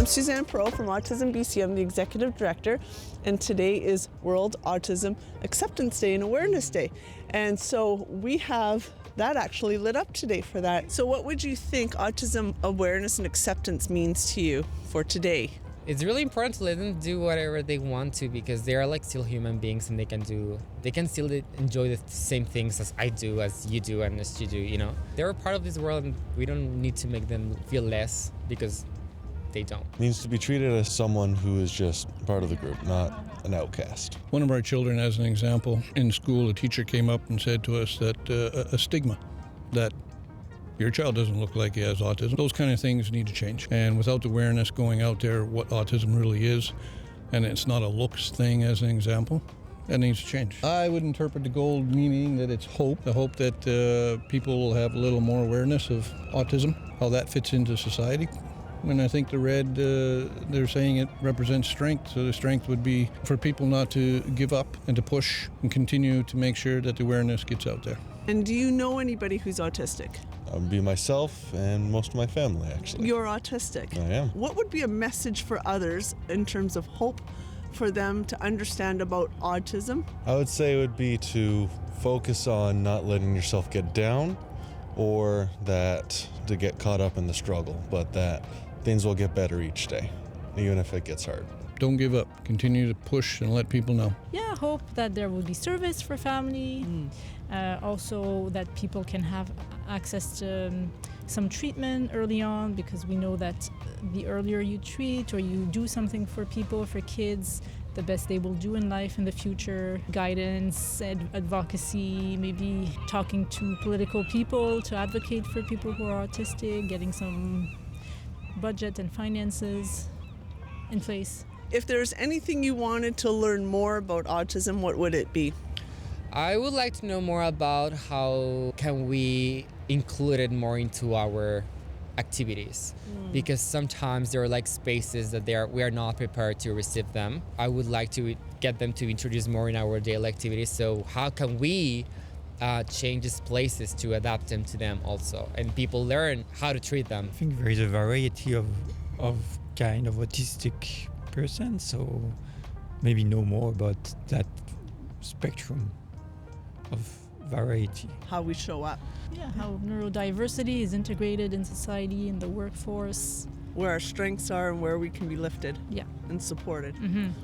I'm Suzanne Perreault from AutismBC. I'm the Executive Director, and today is World Autism Acceptance Day and Awareness Day. And so we have that actually lit up today for that. So what would you think autism awareness and acceptance means to you for today? It's really important to let them do whatever they want to, because they are like still human beings, and they can still enjoy the same things as I do, as you do, and as you do, you know. They're a part of this world, and we don't need to make them feel less because they don't. It means to be treated as someone who is just part of the group, not an outcast. One of our children, as an example, in school, a teacher came up and said to us that a stigma that your child doesn't look like he has autism. Those kind of things need to change. And without the awareness going out there what autism really is, and it's not a looks thing as an example, that needs to change. I would interpret the gold meaning that it's hope, the hope that people will have a little more awareness of autism, how that fits into society. When I think the red, they're saying it represents strength, so the strength would be for people not to give up and to push and continue to make sure that the awareness gets out there. And do you know anybody who's autistic? I'd be myself and most of my family, actually. You're autistic. I am. What would be a message for others in terms of hope for them to understand about autism? I would say it would be to focus on not letting yourself get down, or that to get caught up in the struggle, but that things will get better each day, even if it gets hard. Don't give up. Continue to push and let people know. Yeah, hope that there will be service for family. Also that people can have access to some treatment early on, because we know that the earlier you treat or you do something for people, for kids, the best they will do in life in the future. Guidance, advocacy, maybe talking to political people to advocate for people who are autistic, getting some budget and finances in place. If there's anything you wanted to learn more about autism, what would it be? I would like to know more about how can we include it more into our activities, because sometimes there are like spaces that we are not prepared to receive them. I would like to get them to introduce more in our daily activities. So how can we change these places to adapt them to them also, and people learn how to treat them? I think there is a variety of kind of autistic person, so maybe know more about that spectrum of variety. How we show up. Yeah, how neurodiversity is integrated in society, in the workforce. Where our strengths are and where we can be lifted and supported.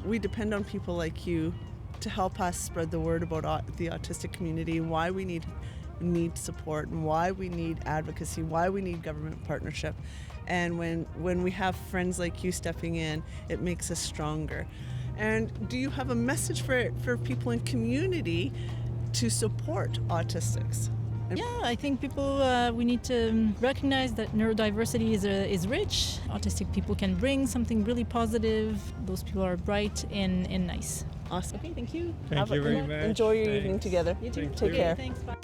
We depend on people like you to help us spread the word about the autistic community, and why we need support, and why we need advocacy, why we need government partnership. And when we have friends like you stepping in, it makes us stronger. And do you have a message for people in community to support autistics? Yeah, I think people, we need to recognize that neurodiversity is rich. Autistic people can bring something really positive. Those people are bright and nice. Awesome. Okay, thank you. Thank you very much. Enjoy your evening together. You too. Take care. Thanks, bye.